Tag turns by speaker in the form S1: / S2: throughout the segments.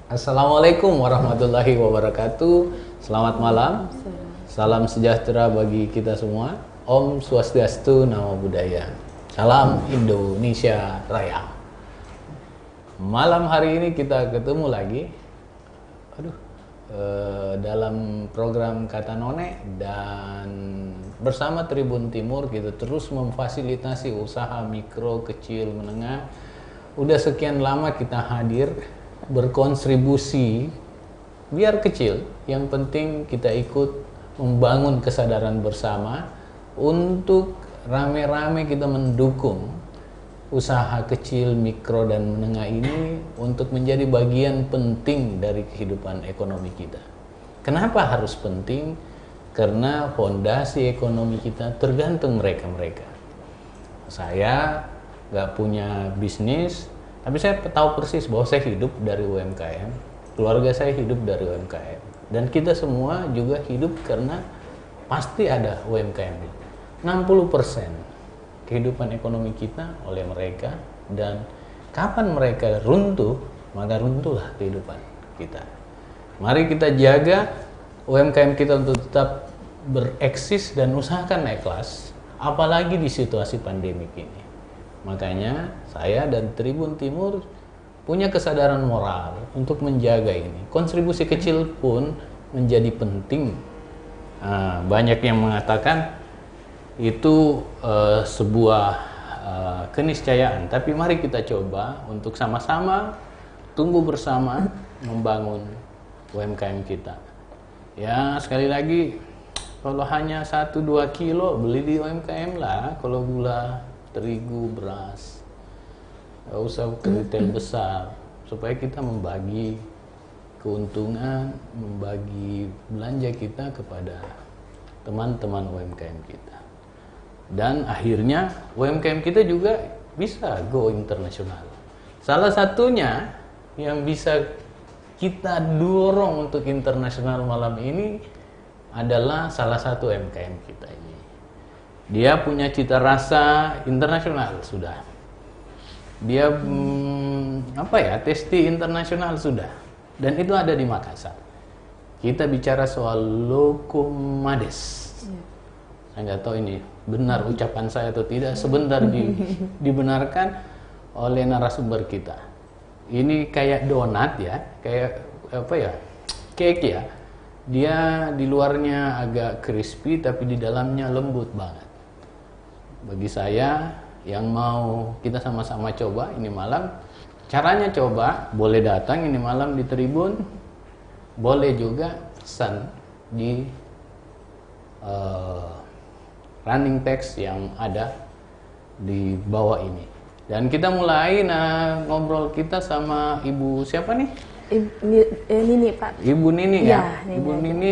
S1: Assalamualaikum warahmatullahi wabarakatuh. Selamat malam. Salam sejahtera bagi kita semua. Om Swastiastu, Namo Buddhaya. Salam Indonesia Raya. Malam hari ini kita ketemu lagi. Dalam program Kata None, dan bersama Tribun Timur kita terus memfasilitasi usaha mikro, kecil, menengah. Udah sekian lama kita hadir berkontribusi, biar kecil, yang penting kita ikut membangun kesadaran bersama untuk rame-rame kita mendukung usaha kecil, mikro, dan menengah ini untuk menjadi bagian penting dari kehidupan ekonomi kita. Kenapa harus penting? Karena fondasi ekonomi kita tergantung mereka-mereka. Saya nggak punya bisnis, tapi saya tahu persis bahwa saya hidup dari UMKM, keluarga saya hidup dari UMKM, dan kita semua juga hidup karena pasti ada UMKM. 60% kehidupan ekonomi kita oleh mereka, dan kapan mereka runtuh, maka runtuhlah kehidupan kita. Mari kita jaga UMKM kita untuk tetap bereksis dan usahakan naik kelas, apalagi di situasi pandemik ini. Makanya saya dan Tribun Timur punya kesadaran moral untuk menjaga ini. Kontribusi kecil pun menjadi penting. Banyak yang mengatakan itu sebuah keniscayaan, tapi mari kita coba untuk sama-sama tumbuh bersama membangun UMKM kita. Ya, sekali lagi, kalau hanya 1-2 kilo beli di UMKM lah. Kalau gula, terigu, beras, nggak usah ke retail besar, supaya kita membagi keuntungan, membagi belanja kita kepada teman-teman UMKM kita. Dan akhirnya UMKM kita juga bisa go internasional. Salah satunya yang bisa kita dorong untuk internasional malam ini adalah salah satu UMKM kita ini. Dia punya cita rasa internasional sudah. Dia testi internasional sudah. Dan itu ada di Makassar. Kita bicara soal Lokomades. Saya nggak tahu ini benar ucapan saya atau tidak. Sebentar dibenarkan oleh narasumber kita. Ini kayak donat ya, kayak cake ya. Dia di luarnya agak crispy, tapi di dalamnya lembut banget. Bagi saya yang mau kita sama-sama coba ini malam, caranya coba, boleh datang ini malam di Tribun, boleh juga pesan di running text yang ada di bawah ini. Dan kita mulai ngobrol kita sama Ibu siapa nih?
S2: Nini, Pak.
S1: Ibu Nini ya?
S2: Nini.
S1: Ibu Nini,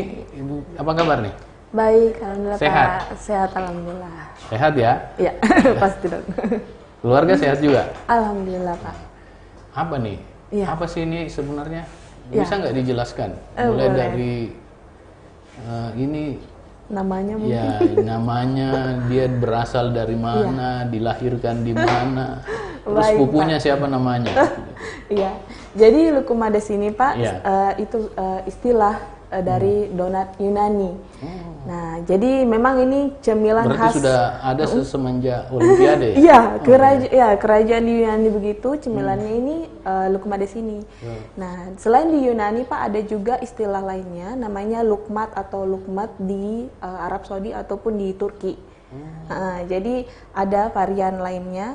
S1: apa kabar nih?
S2: Baik, alhamdulillah.
S1: Sehat?
S2: Pak. Sehat, alhamdulillah.
S1: Sehat ya?
S2: Iya, pasti dong.
S1: Keluarga sehat juga?
S2: Alhamdulillah, Pak.
S1: Apa nih?
S2: Ya.
S1: Apa sih ini sebenarnya?
S2: Ya.
S1: Bisa nggak dijelaskan? Mulai
S2: boleh.
S1: dari ini
S2: Namanya mungkin.
S1: ya, namanya, dia berasal dari mana, dilahirkan di mana, terus
S2: Baik,
S1: pupunya
S2: Pak.
S1: siapa namanya?
S2: Iya. Jadi Lokomades ini, Pak,
S1: Ya.
S2: itu istilah dari donat Yunani. Nah, jadi memang ini cemilan
S1: Berarti
S2: khas.
S1: sudah ada semenjak Olimpiade ya?
S2: Iya, kerajaan di Yunani begitu, cemilannya ini Lokomades ini. Nah, selain di Yunani, Pak, ada juga istilah lainnya namanya lukmat atau lukmat di Arab Saudi ataupun di Turki. Jadi ada varian lainnya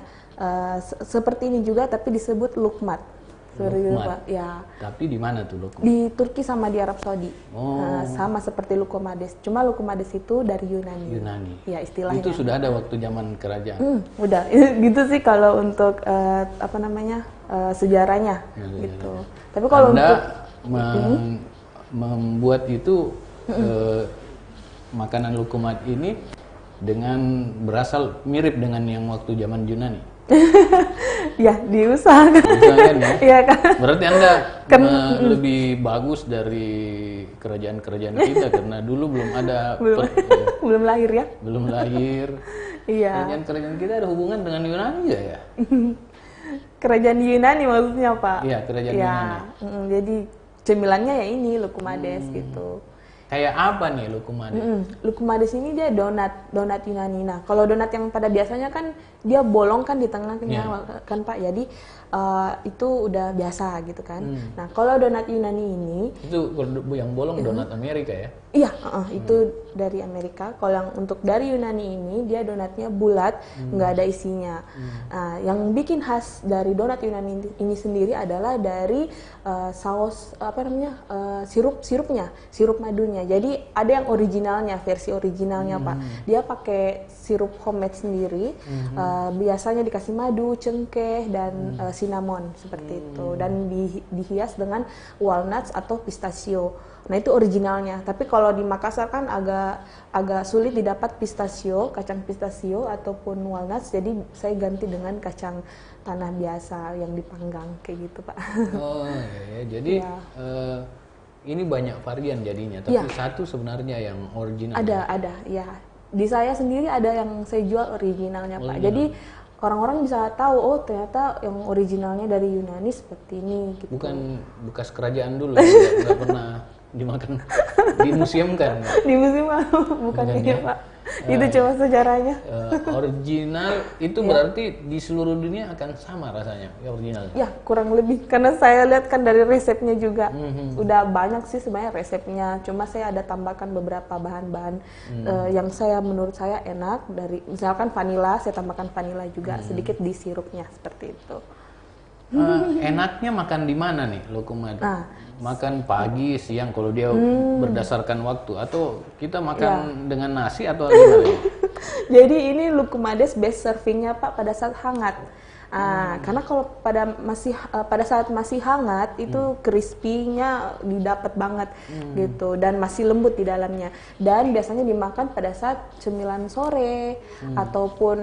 S2: seperti ini juga, tapi disebut lukmat.
S1: Lukmat.
S2: Ya.
S1: Tapi di mana tuh Lukmat?
S2: Di Turki sama di Arab Saudi. Sama seperti Lokomades. Cuma Lokomades itu dari Yunani. Ya, istilahnya.
S1: Itu sudah ada waktu zaman kerajaan.
S2: Udah. Gitu sih kalau untuk sejarahnya gitu. Tapi kalau
S1: Anda
S2: untuk
S1: membuat itu makanan Lokomat ini dengan berasal mirip dengan yang waktu zaman Yunani.
S2: ya diusahakan.
S1: Usahakan ya.
S2: Iya kan.
S1: Berarti Anda lebih bagus dari kerajaan-kerajaan kita karena dulu belum ada
S2: belum lahir ya.
S1: Belum lahir.
S2: Iya.
S1: Kerajaan-kerajaan kita ada hubungan dengan Yunani ya?
S2: Kerajaan Yunani maksudnya Pak?
S1: Iya, kerajaan Yunani.
S2: Jadi cemilannya ya ini lukumades gitu.
S1: Kayak apa nih lukumades?
S2: Lukumades ini dia donat Yunani. Nah, kalau donat yang pada biasanya kan dia bolong kan di tengahnya kan Pak. Jadi itu udah biasa gitu kan. Nah, kalau donat Yunani ini
S1: itu yang bolong donat Amerika ya?
S2: Iya, itu dari Amerika. Kalau yang untuk dari Yunani ini dia donatnya bulat, nggak ada isinya. Yang bikin khas dari donat Yunani ini sendiri adalah dari saus sirup madunya. Jadi ada yang originalnya, versi originalnya Pak. Dia pakai sirup homemade sendiri. Biasanya dikasih madu, cengkeh dan cinnamon seperti itu. Dan dihias dengan walnuts atau pistachio. Nah itu originalnya. Tapi kalau di Makassar kan agak sulit didapat kacang pistachio ataupun walnuts. Jadi saya ganti dengan kacang tanah biasa yang dipanggang kayak gitu Pak.
S1: Oh iya, jadi ini banyak varian jadinya. Tapi satu sebenarnya yang original.
S2: Ada ya. Di saya sendiri ada yang saya jual originalnya Pak. Jadi orang-orang bisa tahu, oh ternyata yang originalnya dari Yunani seperti ini. Gitu.
S1: Bukan bekas kerajaan dulu, nggak pernah dimakan di museum kan?
S2: Di museum bukan ini Pak. Itu cuma sejarahnya.
S1: Original itu berarti di seluruh dunia akan sama rasanya, ya original.
S2: Ya kurang lebih, karena saya lihat kan dari resepnya juga udah banyak sih sebenarnya resepnya. Cuma saya ada tambahkan beberapa bahan-bahan yang menurut saya enak. Dari misalkan vanila, saya tambahkan vanila juga sedikit di sirupnya seperti itu.
S1: Enaknya makan di mana nih lukumades? Makan pagi, siang kalau dia berdasarkan waktu, atau kita makan dengan nasi atau gimana?
S2: Jadi ini lukumades best servingnya Pak pada saat hangat. Karena kalau pada saat masih hangat itu crispy-nya didapat banget gitu dan masih lembut di dalamnya. Dan biasanya dimakan pada saat cemilan sore ataupun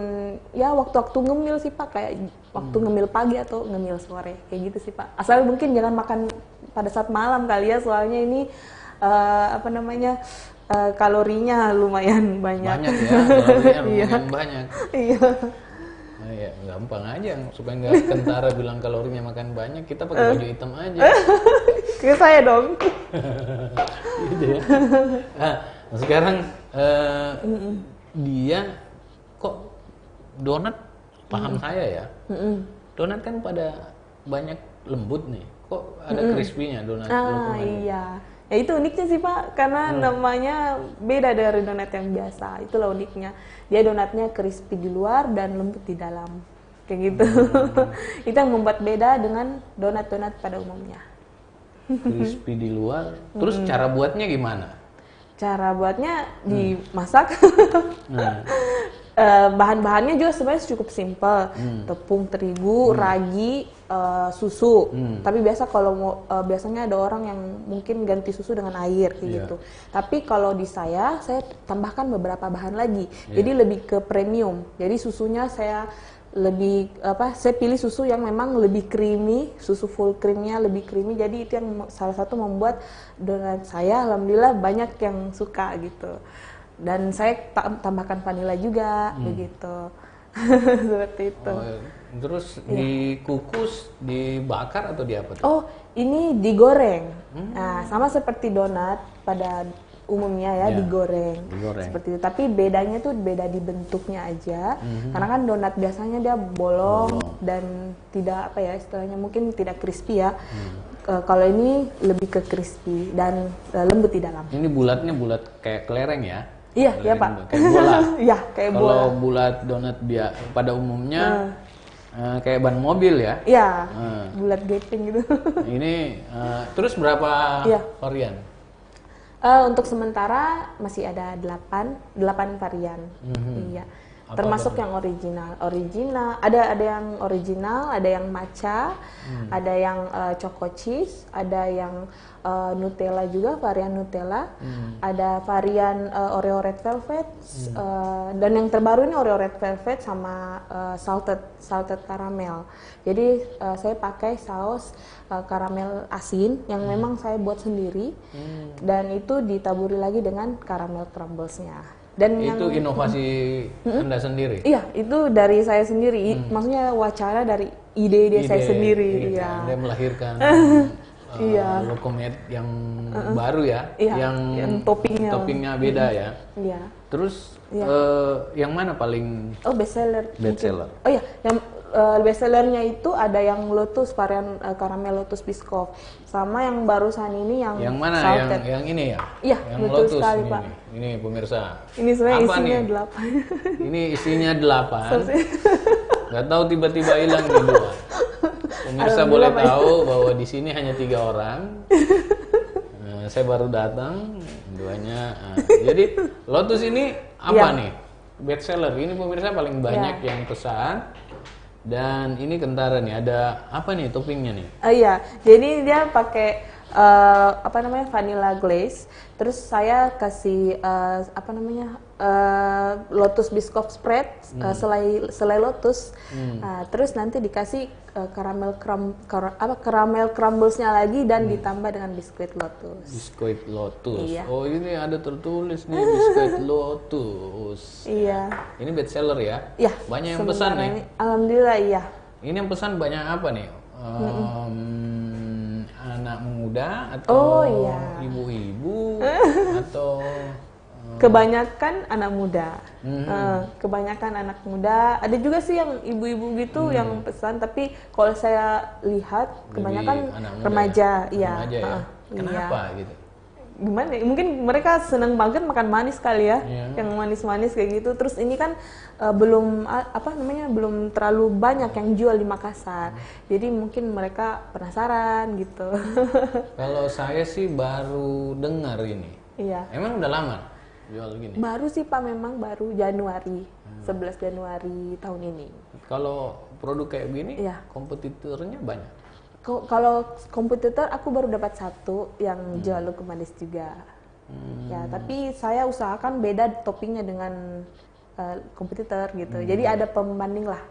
S2: ya waktu-waktu ngemil sih Pak, kayak waktu ngemil pagi atau ngemil sore kayak gitu sih Pak. Asal mungkin jangan makan pada saat malam kali ya, soalnya ini kalorinya lumayan banyak.
S1: Banyak ya, kalorinya lumayan banyak.
S2: Iya.
S1: Nah, ya gampang aja supaya nggak kentara bilang kalorinya makan banyak, kita pakai baju hitam aja.
S2: Kayak saya dong.
S1: Gitu ya. Sekarang dia kok donat, paham saya ya. Donat kan pada banyak lembut nih. Kok ada crispy-nya donat lukumades?
S2: Iya. Ya itu uniknya sih Pak, karena namanya beda dari donat yang biasa. Itulah uniknya. Dia donatnya crispy di luar dan lembut di dalam. Kayak gitu. Itu yang membuat beda dengan donat-donat pada umumnya.
S1: Crispy di luar. Terus cara buatnya gimana?
S2: Cara buatnya dimasak. Bahan-bahannya juga sebenarnya cukup simpel. Tepung terigu, ragi, susu. Tapi biasanya ada orang yang mungkin ganti susu dengan air kayak gitu. Tapi kalau di saya tambahkan beberapa bahan lagi. Jadi lebih ke premium. Jadi susunya saya pilih susu yang memang lebih creamy, susu full creamnya lebih creamy. Jadi itu yang salah satu membuat donat saya alhamdulillah banyak yang suka gitu. Dan saya tambahkan vanila juga begitu. Seperti itu.
S1: Terus dikukus, dibakar atau di apa tuh?
S2: Oh, ini digoreng. Nah, sama seperti donat pada umumnya ya, digoreng. Seperti itu. Tapi bedanya tuh beda di bentuknya aja. Karena kan donat biasanya dia bolong dan tidak istilahnya mungkin tidak crispy ya. Kalau ini lebih ke crispy dan lembut di dalam.
S1: Ini bulatnya bulat kayak kelereng ya?
S2: Iya, ya Pak.
S1: Kayak bola.
S2: Iya, kayak bola.
S1: Kalau bulat donat pada umumnya kayak ban mobil ya?
S2: Iya, bulat gepeng gitu.
S1: Ini terus berapa varian?
S2: Untuk sementara masih ada 8 varian. Iya. Termasuk yang original. Ada yang original, ada yang matcha, ada yang choco cheese, ada yang Nutella juga, varian Nutella, ada varian Oreo Red Velvet, dan yang terbaru ini Oreo Red Velvet sama salted caramel. Jadi saya pakai saus karamel asin yang memang saya buat sendiri, dan itu ditaburi lagi dengan caramel crumblesnya. Dan
S1: itu inovasi Anda sendiri?
S2: Iya, itu dari saya sendiri. Maksudnya wacana dari ide-ide saya sendiri.
S1: Ide,
S2: Iya.
S1: Anda melahirkan
S2: Iya.
S1: Lokomed yang baru ya,
S2: Iya, yang
S1: toppingnya beda ya.
S2: Iya.
S1: Terus
S2: Iya.
S1: yang mana paling
S2: Oh, bestseller.
S1: bestseller?
S2: Oh ya, yang bestsellernya itu ada yang Lotus varian karamel Lotus Biscoff, sama yang barusan ini yang
S1: mana
S2: salted.
S1: yang ini ya?
S2: Iya,
S1: yang
S2: betul
S1: Lotus
S2: sekali,
S1: ini,
S2: Pak.
S1: Ini pemirsa.
S2: Ini sebenarnya
S1: Apa
S2: isinya
S1: nih?
S2: 8.
S1: Ini isinya 8. Nggak tahu tiba-tiba hilang nih 2. Pemirsa boleh tahu bahwa di sini hanya 3 orang. Saya baru datang, 2-nya. Jadi Lotus ini apa nih? Bestseller. Ini pemirsa paling banyak yang pesan. Dan ini kentara nih, ada apa nih toppingnya nih?
S2: Iya, jadi dia pakai apa namanya vanilla glaze. Terus saya kasih Lotus Biscoff spread, selai lotus. Terus nanti dikasih caramel crumblesnya lagi dan ditambah dengan biskuit lotus.
S1: Biskuit lotus.
S2: Iya.
S1: Oh, ini ada tertulis nih biskuit lotus.
S2: Iya.
S1: Ini bestseller ya?
S2: Iya.
S1: Banyak yang pesan nih.
S2: Ini, alhamdulillah iya.
S1: Ini yang pesan banyak apa nih? Anak muda atau ibu-ibu atau
S2: kebanyakan anak muda. Kebanyakan anak muda. Ada juga sih yang ibu-ibu gitu yang pesan, tapi kalau saya lihat kebanyakan remaja.
S1: Ya?
S2: Iya.
S1: Remaja ya? Kenapa gitu?
S2: Gimana ya? Mungkin mereka seneng banget makan manis kali ya, yang manis-manis kayak gitu. Terus ini kan belum terlalu banyak yang jual di Makassar, jadi mungkin mereka penasaran gitu.
S1: Kalau saya sih baru dengar ini.
S2: Iya.
S1: Emang udah lama jual gini?
S2: Baru sih Pak, memang baru Januari, 11 Januari tahun ini.
S1: Kalau produk kayak gini, kompetitornya banyak.
S2: Kalau kompetitor aku baru dapat 1 yang jual Lokumades juga. Ya, tapi saya usahakan beda toppingnya dengan kompetitor gitu. Jadi ada pembanding lah.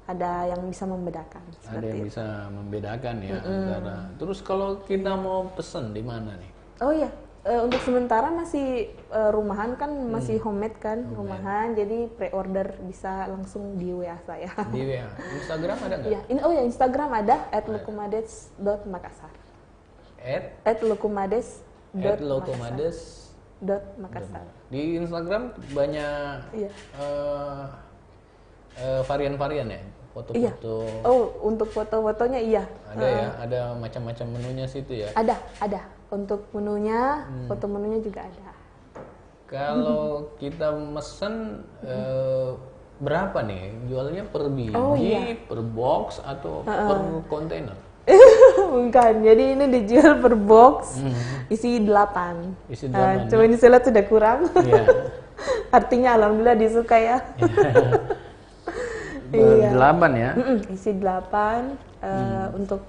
S2: Ada yang bisa membedakan.
S1: Ada yang bisa membedakan ya antara. Terus kalau kita mau pesen di mana nih?
S2: Oh iya, untuk sementara masih rumahan kan, masih homemade kan, rumahan. Jadi pre-order bisa langsung di WA saya.
S1: Di WA. Instagram ada nggak?
S2: Iya, Instagram ada @lokumades.makassar. @lokumades.makassar.
S1: Di Instagram banyak varian-varian ya, foto-foto.
S2: Iya. Oh, untuk foto-fotonya iya.
S1: Ada ya, ada macam-macam menunya situ ya.
S2: Ada. Untuk menunya, foto menunya juga ada.
S1: Kalau kita mesen berapa nih? Jualnya per biji, per box atau per kontainer?
S2: Bukan, jadi ini dijual per box, isi 8.
S1: Isi 8.
S2: Cuma ini saya lihat sudah kurang.
S1: Iya.
S2: Artinya alhamdulillah disuka ya.
S1: Ber 8 ya?
S2: Isi 8 untuk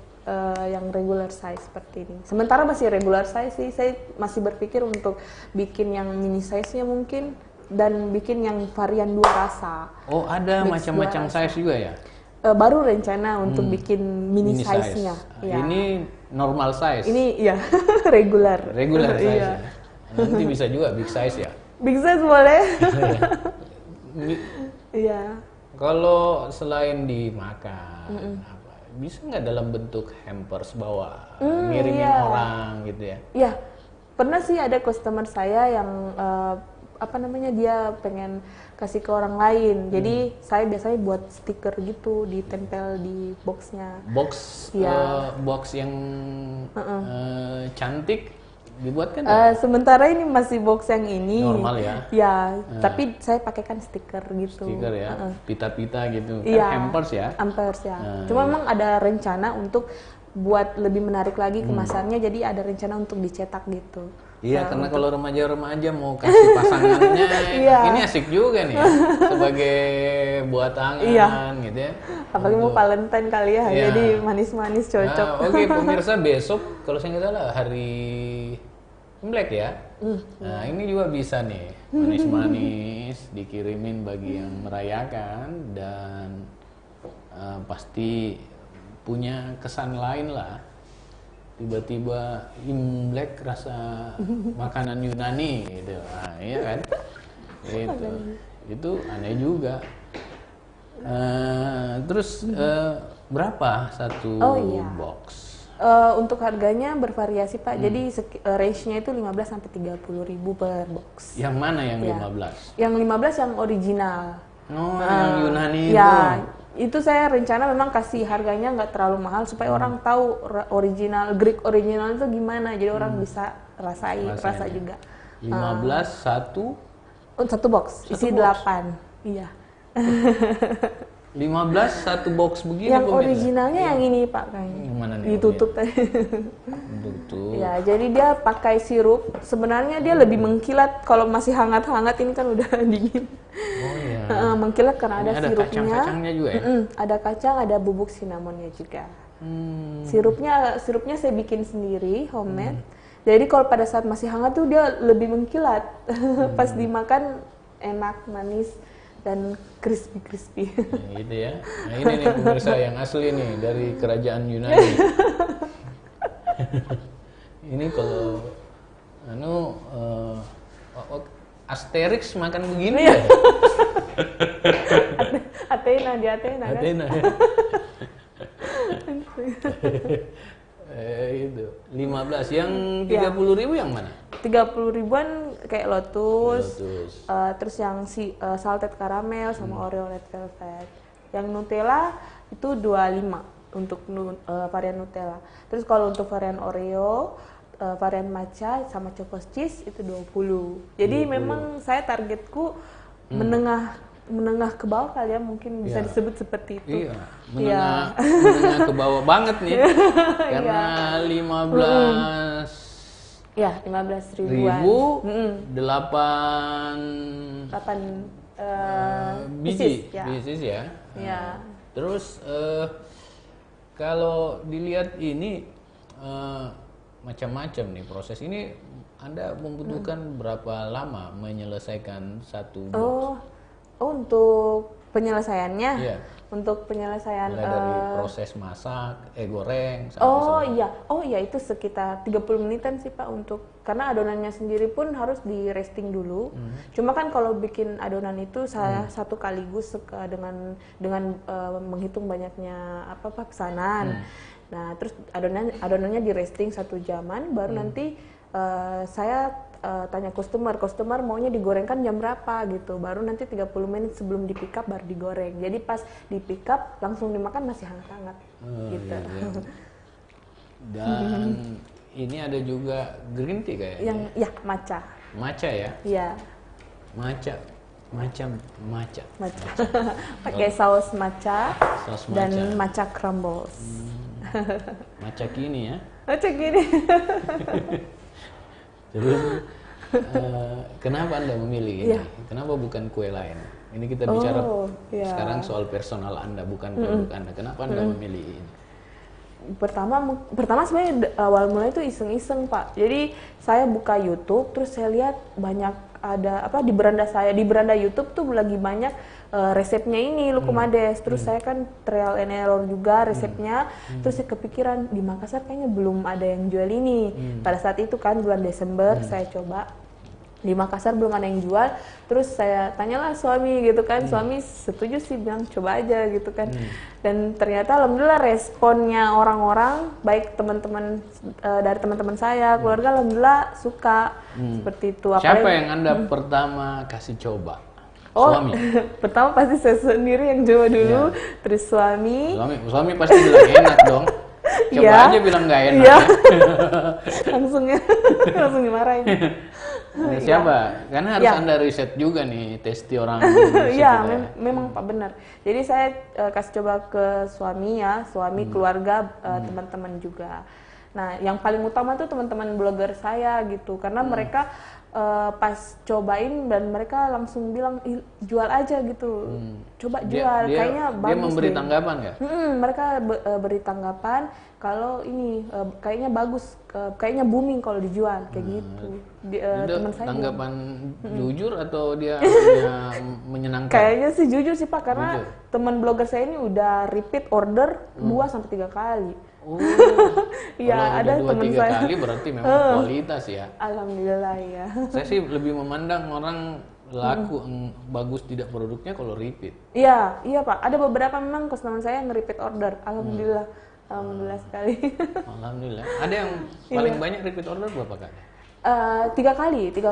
S2: yang regular size seperti ini. Sementara masih regular size sih, saya masih berpikir untuk bikin yang mini size-nya mungkin, dan bikin yang varian 2 rasa.
S1: Oh, ada macam-macam size juga ya?
S2: Baru rencana untuk bikin mini size-nya.
S1: Ya. Ini normal size?
S2: Ini ya, regular.
S1: Regular size ya? Nanti bisa juga big size ya?
S2: Big size boleh. Iya.
S1: Kalau selain dimakan, bisa nggak dalam bentuk hampers bawa, ngirimin orang gitu ya? Iya,
S2: pernah sih ada customer saya yang dia pengen kasih ke orang lain. Jadi saya biasanya buat stiker gitu, ditempel di boxnya.
S1: Box yang cantik dibuat kan?
S2: Sementara ini masih box yang ini.
S1: Normal ya?
S2: Ya, tapi saya pakaikan stiker gitu.
S1: Stiker ya, pita-pita gitu.
S2: Iya,
S1: kan hampers ya?
S2: Hampers ya. Cuma memang ada rencana untuk buat lebih menarik lagi kemasannya, jadi ada rencana untuk dicetak gitu.
S1: Iya, karena kalau remaja-remaja mau kasih pasangannya, ini asik juga nih, sebagai buat tangan gitu ya.
S2: Apalagi mau Valentine kali ya, jadi manis-manis cocok.
S1: Oke, pemirsa, besok kalau saya nggak salah hari Imlek ya. Nah, ini juga bisa nih, manis-manis dikirimin bagi yang merayakan, dan pasti punya kesan lain lah. Tiba-tiba Imlek rasa makanan Yunani gitu. Nah, iya kan? Itu aneh juga. Terus Berapa satu
S2: Oh iya.
S1: box?
S2: Untuk harganya bervariasi Pak, jadi range-nya itu 15 sampai 30 ribu per box.
S1: Yang mana yang
S2: Ya.
S1: 15?
S2: Yang 15 yang original.
S1: Oh, yang Yunani
S2: Ya,
S1: itu.
S2: itu saya rencana memang kasih harganya nggak terlalu mahal supaya orang tahu original, Greek original itu gimana, jadi orang bisa rasa
S1: Rasanya.
S2: juga.
S1: 15 satu,
S2: Satu box,
S1: Satu
S2: isi
S1: box?
S2: 8. Iya.
S1: 15 satu box begini
S2: Yang
S1: pemirsa.
S2: originalnya yang ini Pak kayaknya.
S1: Yang mana nih?
S2: Ditutup tadi.
S1: Tutup.
S2: Ya, jadi dia pakai sirup. Sebenarnya dia lebih mengkilat kalau masih hangat-hangat, ini kan udah dingin.
S1: Oh iya.
S2: Mengkilat karena
S1: Ini
S2: ada
S1: ada
S2: sirupnya.
S1: kacang-kacangnya juga ya?
S2: Ada kacang, ada bubuk cinnamonnya juga.
S1: Hmm.
S2: Sirupnya saya bikin sendiri, homemade. Jadi kalau pada saat masih hangat tuh dia lebih mengkilat. Pas dimakan enak, manis, dan crispy.
S1: Nah, gitu ya. Nah, ini nih pemirsa yang asli nih dari kerajaan Yunani. Ini kalau Asterix makan begini ya?
S2: Athena, di Athena kan?
S1: Athena. Itu 15. Yang 30.000 yang mana?
S2: 30 ribuan kayak Lotus.
S1: Lotus.
S2: Terus yang salted caramel sama Oreo red velvet. Yang Nutella itu 25 untuk varian Nutella. Terus kalau untuk varian Oreo, varian matcha sama choco cheese itu 20. Jadi memang saya targetku menengah ke bawah kali ya, mungkin bisa
S1: Iya.
S2: disebut seperti itu.
S1: Iya, menengah ke bawah banget nih. Karena 15
S2: Ya, 15 ribuan.
S1: ribu, 8 biji,
S2: ya.
S1: pieces ya.
S2: Ya.
S1: Terus kalau dilihat ini macam-macam nih proses ini, Anda membutuhkan berapa lama menyelesaikan satu box?
S2: Oh, untuk penyelesaiannya?
S1: Iya.
S2: Untuk penyelesaian
S1: Mulai dari proses masak, goreng,
S2: Oh
S1: sampai
S2: iya, itu sekitar 30 menitan sih Pak, karena adonannya sendiri pun harus di resting dulu. Cuma kan kalau bikin adonan itu saya satu kaligus dengan menghitung banyaknya pesanan. Nah terus adonannya di resting 1 jaman, baru nanti saya tanya customer maunya digorengkan jam berapa gitu, baru nanti 30 menit sebelum di pick up baru digoreng, jadi pas di pick up langsung dimakan masih hangat-hangat gitu.
S1: iya. Dan ini ada juga green tea kayaknya.
S2: Yang matcha.
S1: Matcha ya?
S2: Iya,
S1: Matcha.
S2: pakai saus matcha
S1: Saus
S2: dan
S1: matcha.
S2: matcha crumbles.
S1: Matcha kini ya.
S2: Matcha gini.
S1: Terus kenapa Anda memilih ini?
S2: Iya.
S1: Kenapa bukan kue lain? Ini kita bicara
S2: iya.
S1: sekarang soal personal Anda, bukan produk Anda. Kenapa Anda memilih ini?
S2: Pertama sebenarnya awal mulai itu iseng-iseng Pak. Jadi saya buka YouTube, terus saya lihat banyak ada di beranda YouTube tuh lagi banyak resepnya ini lukumades. Terus saya kan trial and error juga resepnya. Terus saya kepikiran di Makassar kayaknya belum ada yang jual ini. Pada saat itu kan bulan Desember saya coba. Di Makassar belum ada yang jual, terus saya tanyalah suami gitu kan, suami setuju sih, bilang coba aja gitu kan. Dan ternyata alhamdulillah responnya orang-orang, baik teman-teman dari teman-teman saya, keluarga, alhamdulillah suka seperti itu.
S1: Siapa yang Anda pertama kasih coba?
S2: Oh,
S1: Suami?
S2: pertama pasti saya sendiri yang coba dulu, terus suami.
S1: Suami pasti bilang enak dong. Coba
S2: Iya.
S1: aja bilang nggak enak
S2: Iya.
S1: ya.
S2: langsung dimarahin.
S1: Siapa? Karena harus
S2: Ya.
S1: Anda riset juga nih, testi orang.
S2: Iya, memang Pak benar. Jadi saya kasih coba ke suami ya, keluarga, teman-teman juga. Nah, yang paling utama tuh teman-teman blogger saya gitu, karena mereka pas cobain dan mereka langsung bilang jual aja gitu, coba jual, kayaknya bagus.
S1: Dia memberi
S2: deh.
S1: tanggapan nggak?
S2: Mereka beri tanggapan kalau ini kayaknya bagus, kayaknya booming kalau dijual kayak gitu. Teman saya
S1: Tanggapan jujur atau dia hanya menyenangkan?
S2: kayaknya sih jujur sih Pak, karena
S1: Jujur.
S2: teman blogger saya ini udah repeat order 2-3 kali.
S1: Oh,
S2: Iya,
S1: kalau
S2: ada
S1: udah
S2: teman
S1: 2-3
S2: saya.
S1: kali berarti memang kualitas ya.
S2: Alhamdulillah ya.
S1: Saya sih lebih memandang orang laku bagus tidak produknya kalau repeat.
S2: Iya, iya Pak. Ada beberapa memang customer saya yang repeat order. Alhamdulillah, alhamdulillah sekali.
S1: Alhamdulillah. Ada yang paling banyak repeat order berapa kali?
S2: 3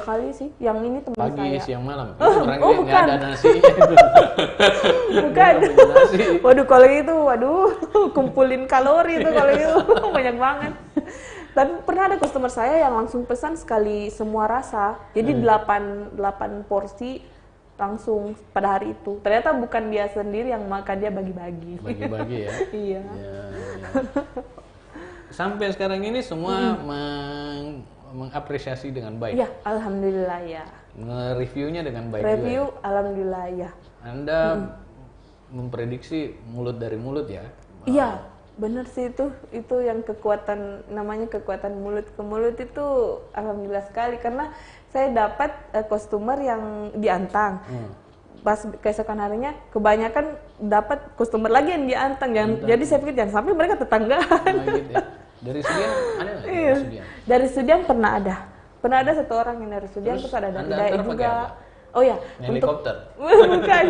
S2: kali sih. Yang ini teman
S1: Pagi,
S2: saya.
S1: siang, malam. Itu orangnya nggak
S2: bukan.
S1: ada nasi.
S2: Bukan.
S1: Nasi.
S2: Waduh, kalau itu, kumpulin kalori itu kalau itu banyak banget. Tapi pernah ada customer saya yang langsung pesan sekali semua rasa. Jadi 8 porsi langsung pada hari itu. Ternyata bukan dia sendiri yang makan, dia bagi-bagi.
S1: Bagi-bagi ya.
S2: Iya.
S1: Ya. Sampai sekarang ini semua mengapresiasi dengan baik.
S2: Iya, alhamdulillah ya.
S1: Nge-reviewnya dengan baik
S2: Review,
S1: juga.
S2: alhamdulillah ya.
S1: Anda memprediksi mulut dari mulut ya?
S2: Iya, bener sih itu. Itu yang kekuatan, namanya kekuatan mulut ke mulut itu alhamdulillah sekali. Karena saya dapat customer yang diantang. Pas keesokan harinya kebanyakan dapat customer lagi yang diantang. Jadi saya pikir jangan sampai mereka tetanggaan.
S1: Nah, gitu ya. Dari Sudian ada nggak?
S2: Iya. Dari Sudian pernah ada. Pernah ada 1 orang yang dari Sudian, terus ada dari
S1: Anda
S2: Dayak
S1: antar pakai
S2: juga.
S1: apa?
S2: Oh ya,
S1: Helikopter.
S2: bukan.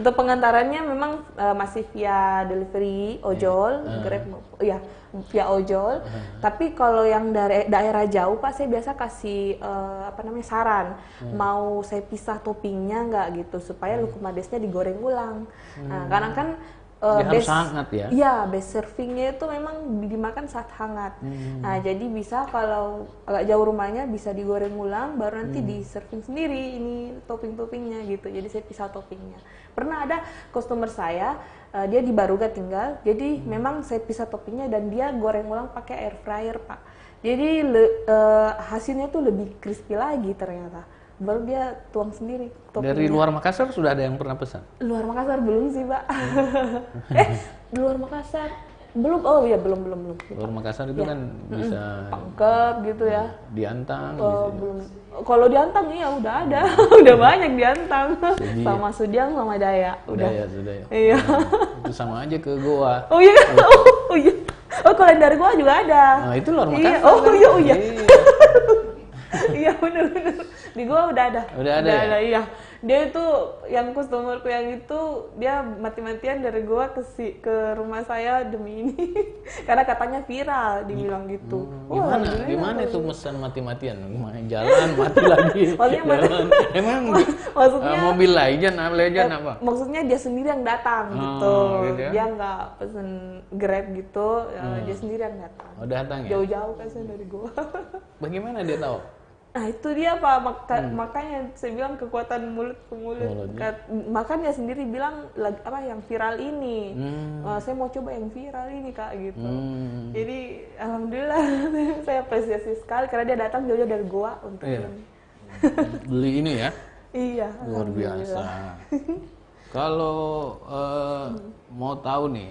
S2: Untuk pengantarannya memang masih via delivery ojol, Grab, ya via ojol. Tapi kalau yang dari daerah jauh Pak, saya biasa kasih saran, mau saya pisah toppingnya nggak gitu supaya lukumadesnya digoreng ulang. Nah, karena kan
S1: Dia harus hangat ya?
S2: Iya, base servingnya itu memang dimakan saat hangat. Nah, jadi bisa kalau agak jauh rumahnya bisa digoreng ulang, baru nanti di serving sendiri ini topping-toppingnya gitu. Jadi saya pisah toppingnya. Pernah ada customer saya, dia di Baruga tinggal, jadi memang saya pisah toppingnya dan dia goreng ulang pakai air fryer Pak. Jadi hasilnya tuh lebih crispy lagi ternyata. Baru dia tuang sendiri toppingnya.
S1: Dari luar Makassar sudah ada yang pernah pesan?
S2: Luar Makassar belum sih Pak. Di luar Makassar belum. Oh iya, belum.
S1: Luar Makassar itu kan bisa
S2: Pangkep gitu ya.
S1: diantang.
S2: Belum. Kalau diantang iya udah ada. Udah banyak diantang. Sama Sudiang sama Dayak. Udah.
S1: Sudah ya.
S2: Iya.
S1: Itu sama aja ke Goa.
S2: Oh iya. Oh iya. Oh, kalau yang dari gua juga ada.
S1: Nah, itu luar Makassar.
S2: Iya. Oh
S1: kan?
S2: iya. Iya benar. Di gua udah ada.
S1: Udah ada ya?
S2: Iya. Dia itu yang customerku yang itu dia mati-matian dari gua ke rumah saya demi ini. Karena katanya viral dibilang gitu.
S1: Gimana itu pesan mati-matian? Jalan mati lagi.
S2: Maksudnya
S1: Jalan. Emang
S2: maksudnya
S1: mobil legend apa?
S2: Maksudnya dia sendiri yang datang gitu.
S1: Gitu ya?
S2: Dia nggak pesen Grab gitu, dia sendiri yang datang.
S1: Oh, datang ya?
S2: Jauh-jauh kan dari gua.
S1: Bagaimana dia tahu?
S2: Nah itu dia Pak, makanya saya bilang kekuatan mulut ke mulut. Makanya sendiri bilang yang viral ini. Saya mau coba yang viral ini Kak gitu. Jadi alhamdulillah saya apresiasi sekali karena dia datang jauh-jauh dari Goa untuk ini.
S1: Beli ini ya?
S2: Iya.
S1: Luar biasa. Kalau mau tahu nih,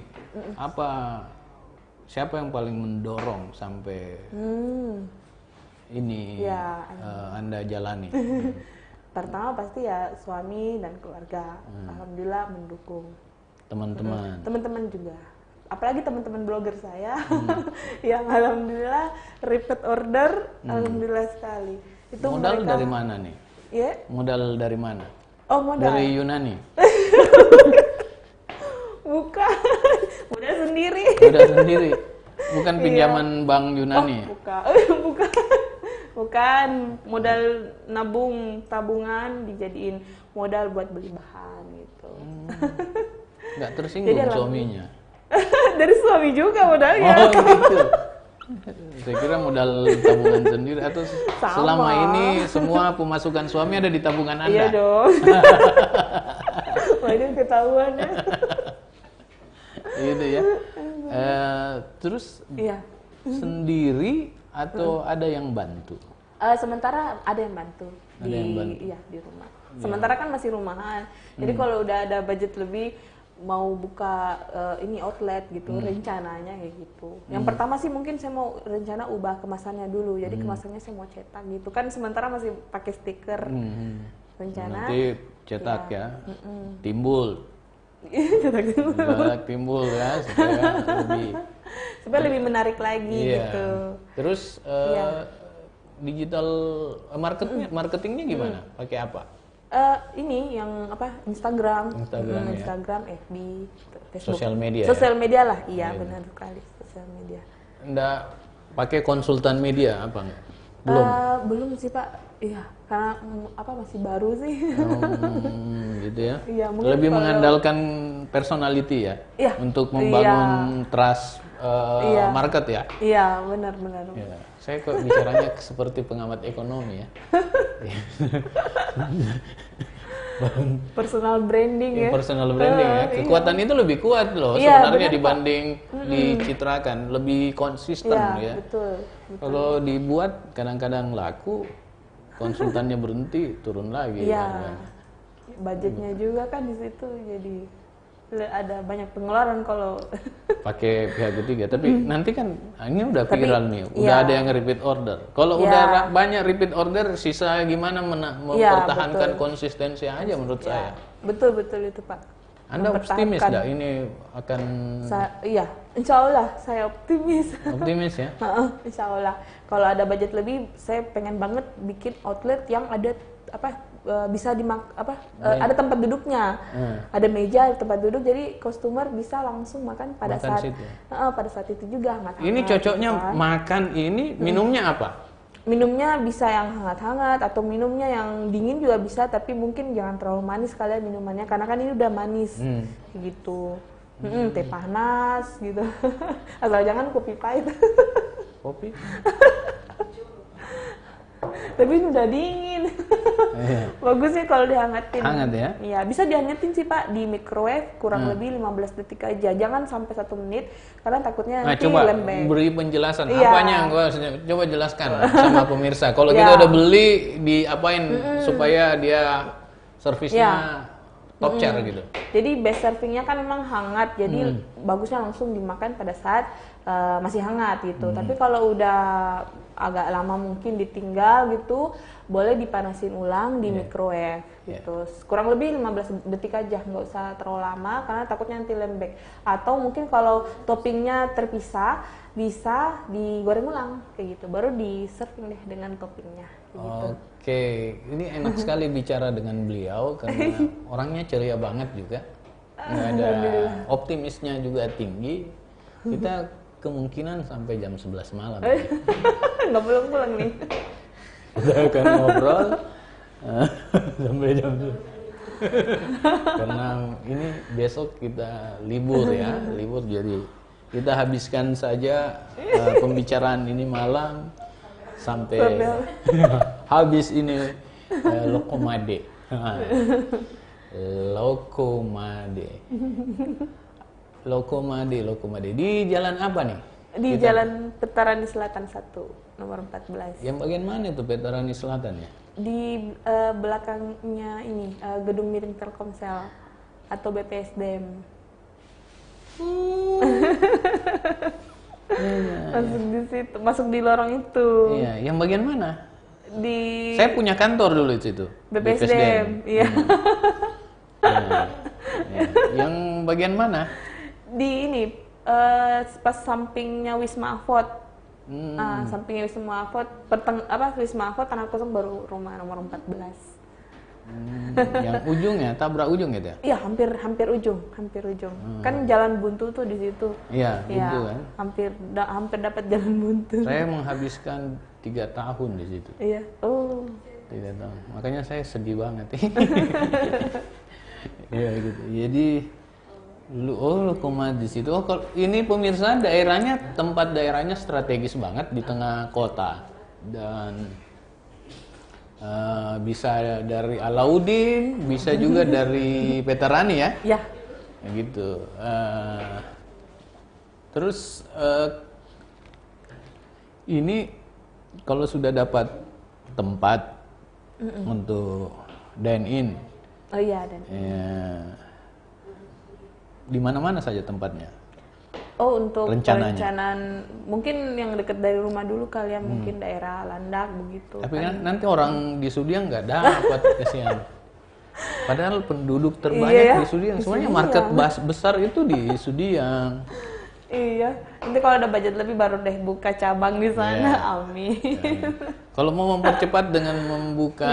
S1: siapa yang paling mendorong sampai ini Anda jalani?
S2: Pertama pasti ya suami dan keluarga. Alhamdulillah mendukung. Teman-teman juga. Apalagi teman-teman blogger saya yang alhamdulillah repeat order, alhamdulillah sekali. Itu
S1: modal dari mana nih?
S2: Ya?
S1: Modal dari mana?
S2: Oh, modal.
S1: Dari Yunani.
S2: Bukan. Modal sendiri.
S1: Modal sendiri. Bukan pinjaman bank Yunani.
S2: Bukan. Bukan, modal tabungan dijadiin modal buat beli bahan gitu.
S1: Nggak tersinggung suaminya?
S2: Dari suami juga modalnya.
S1: Oh gitu. Saya kira modal tabungan sendiri atau selama ini semua pemasukan suami ada di tabungan Anda?
S2: Iya dong. Waduh ketahuan ya.
S1: Gitu ya. Terus sendiri atau ada yang bantu?
S2: Sementara ada yang bantu di rumah. Sementara kan masih rumahan. Jadi kalau udah ada budget lebih mau buka ini outlet gitu, rencananya kayak gitu. Yang pertama sih mungkin saya mau rencana ubah kemasannya dulu. Jadi kemasannya saya mau cetak gitu. Kan sementara masih pakai stiker. Rencana
S1: nanti cetak ya. Timbul. Cetak timbul ya supaya lebih
S2: menarik lagi gitu.
S1: Terus digital marketingnya gimana? Pakai apa?
S2: Ini yang apa? Instagram,
S1: Instagram, ya.
S2: Instagram, FB, Facebook.
S1: Sosial media.
S2: Sosial media lah, iya
S1: Ya.
S2: benar sekali sosial media.
S1: Nggak pakai konsultan media apa nggak? Belum.
S2: Belum sih Pak, iya karena apa masih baru sih.
S1: Gitu ya.
S2: Iya, mungkin
S1: Lebih
S2: kalau-
S1: mengandalkan personality ya,
S2: Iya.
S1: untuk membangun trust
S2: Iya.
S1: market ya.
S2: Iya benar-benar.
S1: Ya, saya kok bicaranya seperti pengamat ekonomi ya.
S2: Personal branding ya.
S1: Personal branding ya. Kekuatan itu lebih kuat loh
S2: Iya,
S1: sebenarnya
S2: benar, Pak.
S1: dibanding dicitrakan, lebih konsisten
S2: Iya
S1: ya.
S2: betul.
S1: Kalau dibuat kadang-kadang laku, konsultannya berhenti, turun lagi.
S2: Iya.
S1: kan.
S2: Budgetnya juga kan di situ jadi ada banyak pengeluaran kalau
S1: Pakai pihak ketiga. Tapi nanti kan ini udah
S2: Tapi,
S1: viral nih, udah
S2: iya.
S1: ada yang repeat order. Kalau
S2: Iya.
S1: udah banyak repeat order, sisa gimana mempertahankan
S2: betul.
S1: konsistensi aja menurut saya.
S2: betul itu Pak.
S1: Anda optimis nggak ini akan
S2: Iya, insya Allah saya optimis.
S1: optimis ya?
S2: Insya Allah. Kalau ada budget lebih, saya pengen banget bikin outlet yang ada apa bisa ada tempat duduknya, ada meja, ada tempat duduk, jadi customer bisa langsung makan pada
S1: Makan
S2: saat
S1: situ.
S2: pada saat itu juga hangat-hangat.
S1: Ini cocoknya
S2: gitu kan.
S1: makan ini minumnya apa?
S2: Minumnya bisa yang hangat-hangat atau minumnya yang dingin juga bisa, tapi mungkin jangan terlalu manis kalian minumannya karena kan ini udah manis gitu. Teh panas gitu. Asal jangan kopi pahit.
S1: Kopi?
S2: Tapi ini udah dingin.
S1: Iya.
S2: Bagus sih kalau dihangatin.
S1: Hangat ya?
S2: Iya, bisa dihangatin sih Pak di microwave kurang lebih 15 detik aja. Jangan sampai 1 menit karena takutnya
S1: Nah,
S2: nanti
S1: coba
S2: lembek.
S1: beri penjelasan
S2: Iya.
S1: apanya yang gua coba jelaskan sama pemirsa. Kalau
S2: Iya.
S1: kita udah beli diapain supaya dia servisnya top chair gitu.
S2: Jadi best servingnya kan memang hangat, jadi bagusnya langsung dimakan pada saat masih hangat gitu. Tapi kalau udah agak lama mungkin ditinggal gitu, boleh dipanasin ulang di microwave gitu. Kurang lebih 15 detik aja, nggak usah terlalu lama karena takutnya nanti lembek. Atau mungkin kalau toppingnya terpisah, bisa digoreng ulang kayak gitu. Baru di serving deh dengan toppingnya. Gitu.
S1: Oke, ini enak sekali bicara dengan beliau karena orangnya ceria banget juga. Nggak ada optimisnya juga tinggi. Kita kemungkinan sampai jam 11 malam.
S2: Nggak pulang-pulang nih.
S1: Kita akan ngobrol sampai jam 11. Karena ini besok kita libur ya, libur jadi kita habiskan saja pembicaraan ini malam sampai habis ini Lokomade. Lokomade. Di jalan apa nih?
S2: Di Jalan Petarani Selatan 1, nomor 14.
S1: Yang bagian mana itu Petarani Selatan ya?
S2: Di belakangnya ini, gedung miring Telkomsel atau BPSDM. Masuk di situ, masuk di lorong itu.
S1: Iya, yang bagian mana?
S2: Di
S1: Saya punya kantor dulu di situ.
S2: BPSDM, iya.
S1: Iya. Yang bagian mana?
S2: Di ini, pas sampingnya Wisma Avot. Sampingnya Wisma Avot, Wisma Avot tanah kosong baru rumah nomor 14.
S1: Yang ujungnya, tabrak ujung gitu ya?
S2: Iya, hampir ujung. Kan jalan buntu tuh di situ.
S1: Iya, buntu kan.
S2: Hampir dapat jalan buntu.
S1: Saya menghabiskan 3 tahun di situ.
S2: Iya. Oh.
S1: 3 tahun. Makanya saya sedih banget. Iya gitu. Jadi Lokomade di situ. Oh, kalau ini pemirsa tempat daerahnya strategis banget di tengah kota dan bisa dari Alauddin, bisa juga dari Petarani ya.
S2: Ya.
S1: Gitu. Terus ini kalau sudah dapat tempat untuk dine in,
S2: Oh iya, dan.
S1: di mana-mana saja tempatnya.
S2: Oh, untuk
S1: Rencananya.
S2: perencanaan mungkin yang dekat dari rumah dulu kalian, mungkin daerah Landak begitu.
S1: Tapi kan nanti orang di Sudiang nggak dapat kesian. Padahal penduduk terbanyak
S2: Iya ya,
S1: di Sudiang.
S2: di
S1: Sebenarnya
S2: Sudiang.
S1: market besar itu di Sudiang.
S2: Iya, nanti kalau ada budget lebih baru deh buka cabang di sana.
S1: Iya.
S2: Amin.
S1: Kalau mau mempercepat dengan membuka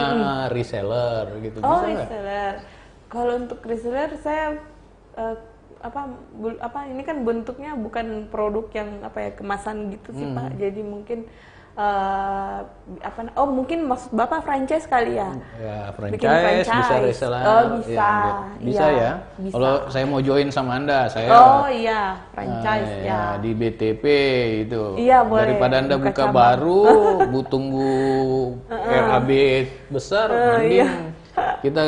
S1: reseller gitu,
S2: Oh,
S1: bisa nggak?
S2: reseller. Kalau untuk reseller saya eh, ini kan bentuknya bukan produk yang kemasan gitu sih Pak. Jadi mungkin mungkin maksud Bapak franchise kali ya?
S1: Ya,
S2: Bikin
S1: franchise, bisa
S2: franchise.
S1: reseller.
S2: Oh, bisa.
S1: Ya, bisa
S2: Iya,
S1: ya.
S2: bisa.
S1: Kalau saya mau join sama Anda, saya
S2: Oh iya, franchise ya.
S1: di BTP itu.
S2: Iya, boleh.
S1: Daripada Anda
S2: Buka
S1: buka
S2: cabang.
S1: baru, tunggu RAB besar, mending
S2: iya.
S1: kita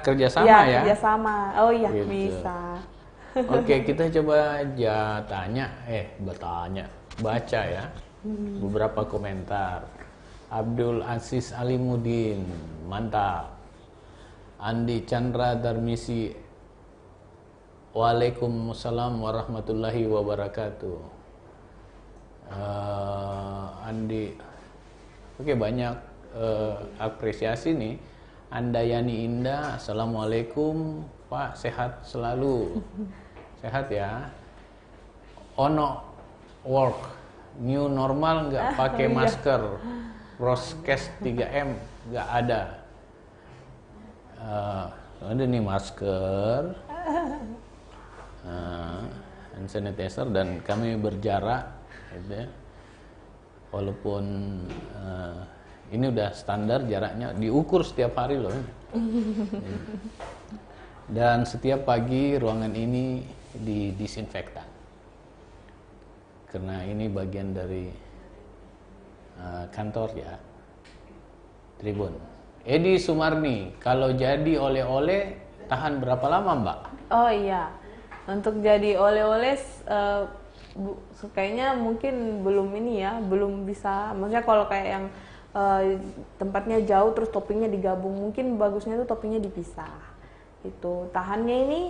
S1: kerjasama
S2: Iya,
S1: ya.
S2: kerjasama. Oh iya,
S1: Gitu.
S2: bisa.
S1: Oke, kita coba baca ya beberapa komentar. Abdul Aziz Alimuddin, mantap. Andi Chandra Darmisi, Waalaikumsalam warahmatullahi wabarakatuh. Andi, oke, banyak apresiasi nih. Andayani Indah, Assalamualaikum Pak, sehat selalu. Sehat ya. Ono work, new normal nggak pakai masker, proskes 3M nggak ada. Ada nih masker, hand sanitizer, dan kami berjarak, gitu ya. Walaupun ini udah standar jaraknya, diukur setiap hari loh. Dan setiap pagi ruangan ini didisinfektan. Karena ini bagian dari kantor ya, Tribun. Edi Sumarni, kalau jadi oleh-oleh tahan berapa lama Mbak?
S2: Oh iya, untuk jadi oleh-oleh kayaknya mungkin belum bisa. Maksudnya kalau kayak yang tempatnya jauh terus toppingnya digabung, mungkin bagusnya tuh toppingnya dipisah. Itu tahannya ini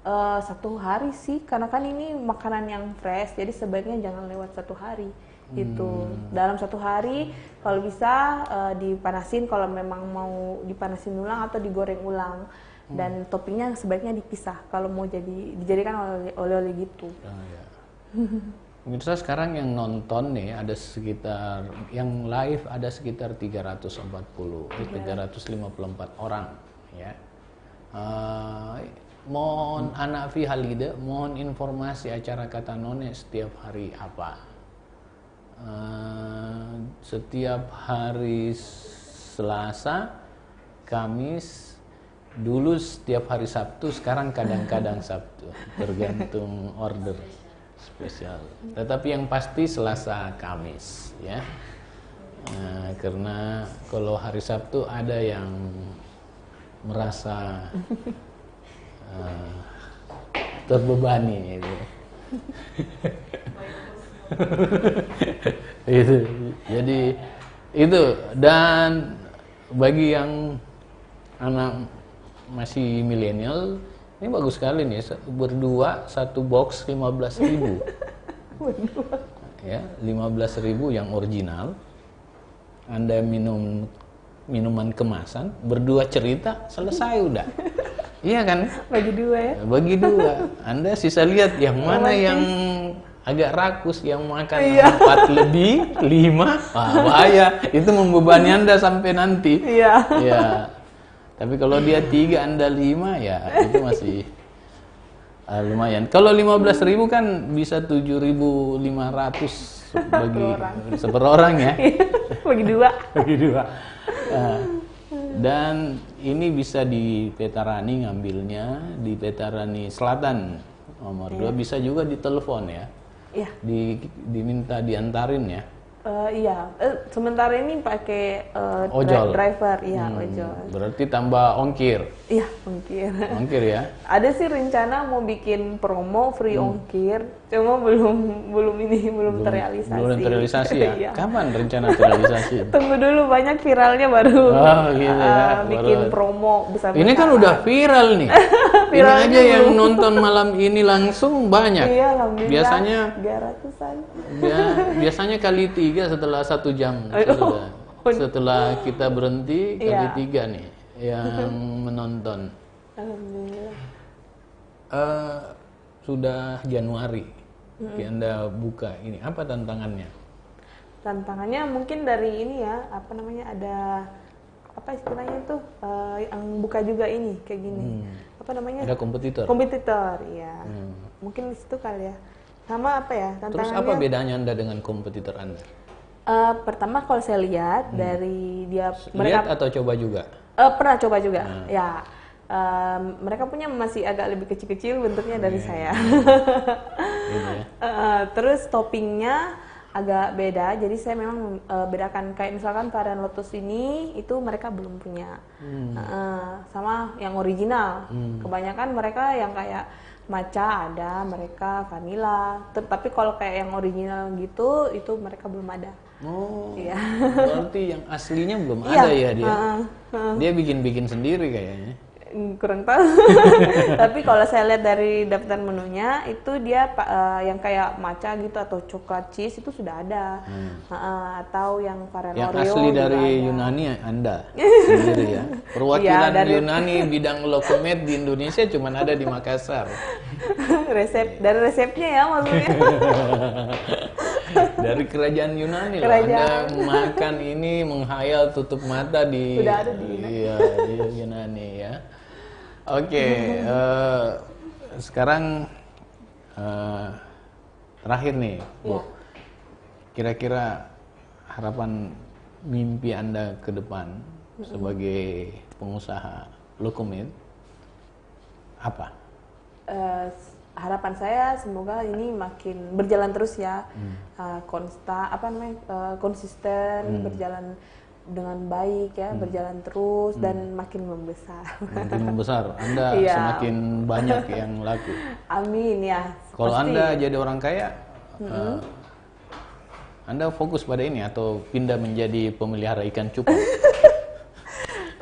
S2: 1 hari sih, karena kan ini makanan yang fresh, jadi sebaiknya jangan lewat 1 hari. Itu dalam 1 hari kalau bisa dipanasin, kalau memang mau dipanasin ulang atau digoreng ulang. Dan toppingnya sebaiknya dipisah kalau mau dijadikan oleh-oleh gitu.
S1: Ya. Pemirsa, sekarang yang nonton nih ada sekitar, yang live ada sekitar 354 orang ya. Mohon Anak Fi Halide, mohon informasi acara Kata None setiap hari apa? Setiap hari Selasa, Kamis, dulu setiap hari Sabtu, sekarang kadang-kadang Sabtu, tergantung order spesial. Tetapi yang pasti Selasa, Kamis ya. Karena kalau hari Sabtu ada yang merasa terbebani itu. Itu. Jadi itu, dan bagi yang anak masih milenial, ini bagus sekali nih, berdua 1 box 15.000. Ya, 15.000 yang original. Anda minum minuman kemasan, berdua cerita, selesai udah. Iya kan?
S2: Bagi 2 ya.
S1: Bagi 2. Anda sisa lihat yang mana yang agak rakus, yang makan 4 lebih, 5, bahaya. Itu membebani Anda sampai nanti.
S2: Iya.
S1: Ya. Tapi kalau dia 3, Anda 5, ya itu masih lumayan. Kalau 15.000 kan bisa 7.500 per orang ya.
S2: Bagi 2.
S1: Bagi 2. Dan ini bisa di Petarani ngambilnya, di Petarani Selatan nomor 2, bisa juga ditelepon ya.
S2: Iya.
S1: Diminta diantarin ya.
S2: Iya, sementara ini pakai
S1: Ojol.
S2: driver, iya ojol.
S1: Berarti tambah ongkir.
S2: Iya, ongkir.
S1: Ongkir ya.
S2: Ada sih rencana mau bikin promo free ongkir, cuma belum terrealisasi.
S1: Belum terrealisasi ya.
S2: Iya.
S1: Kapan rencana terrealisasi?
S2: Tunggu dulu, banyak viralnya baru.
S1: Oh, gitu ya.
S2: Bikin
S1: Baru.
S2: promo besar-besaran.
S1: Ini kan udah viral nih.
S2: Viralnya
S1: Ini aja yang
S2: belum.
S1: nonton malam ini langsung banyak.
S2: Iya, alhamdulillah.
S1: Biasanya
S2: 300-an.
S1: biasanya kali 3 setelah 1 jam. Setelah kita berhenti kali
S2: Iya.
S1: 3 nih yang menonton.
S2: Alhamdulillah.
S1: Sudah Januari. Anda buka ini, apa tantangannya?
S2: Tantangannya mungkin dari ini ya, apa namanya, ada apa istilahnya itu, yang buka juga ini kayak gini. Apa namanya?
S1: Ada kompetitor.
S2: Kompetitor, ya. Mungkin di situ kali ya. Sama apa ya tantangannya?
S1: Terus apa bedanya Anda dengan kompetitor Anda?
S2: Pertama kalau saya lihat dari dia
S1: Lihat atau coba juga?
S2: pernah coba juga, ya. Mereka punya masih agak lebih kecil-kecil bentuknya dari saya.
S1: Gitu ya.
S2: Terus toppingnya agak beda, jadi saya memang bedakan kayak misalkan varian Lotus ini itu mereka belum punya. Sama yang original. Kebanyakan mereka yang kayak matcha ada, mereka vanilla. Tapi kalau kayak yang original gitu itu mereka belum ada.
S1: Oh,
S2: Iya.
S1: berarti yang aslinya belum
S2: Iya.
S1: ada ya dia? Dia bikin-bikin sendiri kayaknya.
S2: Kurang tahu. Tapi kalau saya lihat dari daftar menunya itu dia yang kayak matcha gitu atau coklat cheese itu sudah ada. Atau yang varian
S1: Yang
S2: Oreo
S1: asli
S2: juga
S1: dari
S2: ada.
S1: Yunani Anda sendiri ya. Perwakilan
S2: Iya, dari-
S1: Yunani bidang lokomet di Indonesia cuma ada di Makassar.
S2: Dari resepnya ya maksudnya.
S1: Dari kerajaan Yunani loh.
S2: Kerajaan.
S1: Anda makan ini menghayal tutup mata di
S2: Sudah ada di Yunani.
S1: Iya, di Yunani ya. Oke, sekarang terakhir nih, Bu.
S2: Iya.
S1: Kira-kira harapan mimpi Anda ke depan sebagai pengusaha Lokomet apa?
S2: Harapan saya semoga ini makin berjalan terus ya, konsisten, berjalan dengan baik ya, berjalan terus dan makin membesar.
S1: Makin membesar, Anda
S2: Iya.
S1: semakin banyak yang laku.
S2: Amin ya.
S1: Kalau
S2: pasti.
S1: Anda jadi orang kaya, Anda fokus pada ini atau pindah menjadi pemelihara ikan cupang?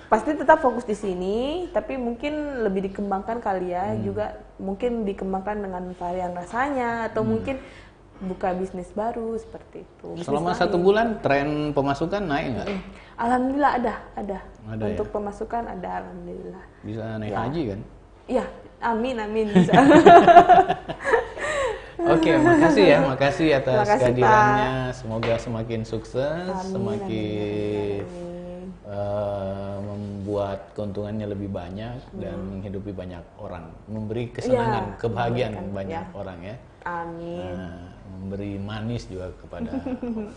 S2: Pasti tetap fokus di sini, tapi mungkin lebih dikembangkan kali ya, juga mungkin dikembangkan dengan varian rasanya atau mungkin buka bisnis baru seperti itu. Bisnis
S1: Selama
S2: lain.
S1: 1 bulan tren pemasukan naik nggak?
S2: Alhamdulillah ada.
S1: Ada
S2: Untuk pemasukan ada, alhamdulillah.
S1: Bisa naik
S2: Ya.
S1: haji kan?
S2: Iya, amin bisa.
S1: Oke, makasih atas
S2: Makasih,
S1: kehadirannya. Semoga semakin sukses,
S2: Amin,
S1: semakin
S2: amin.
S1: membuat keuntungannya lebih banyak dan menghidupi banyak orang, memberi kesenangan,
S2: Iya,
S1: kebahagiaan
S2: memberikan,
S1: banyak
S2: ya.
S1: orang ya.
S2: Amin.
S1: Memberi manis juga kepada orang.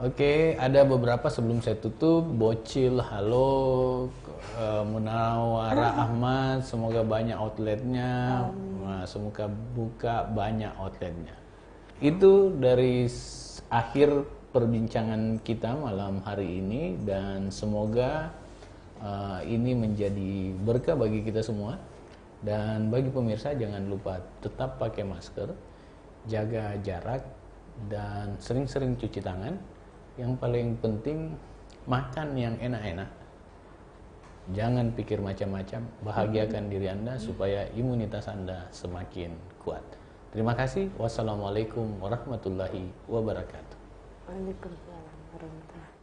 S1: Oke, ada beberapa sebelum saya tutup. Bocil, halo, Munawara Ahmad, semoga banyak outletnya, semoga buka banyak outletnya. Itu dari akhir perbincangan kita malam hari ini dan semoga ini menjadi berkah bagi kita semua. Dan bagi pemirsa jangan lupa tetap pakai masker, jaga jarak, dan sering-sering cuci tangan. Yang paling penting makan yang enak-enak. Jangan pikir macam-macam, bahagiakan diri Anda supaya imunitas Anda semakin kuat. Terima kasih. Wassalamualaikum warahmatullahi wabarakatuh.
S2: Waalaikumsalam warahmatullahi wabarakatuh.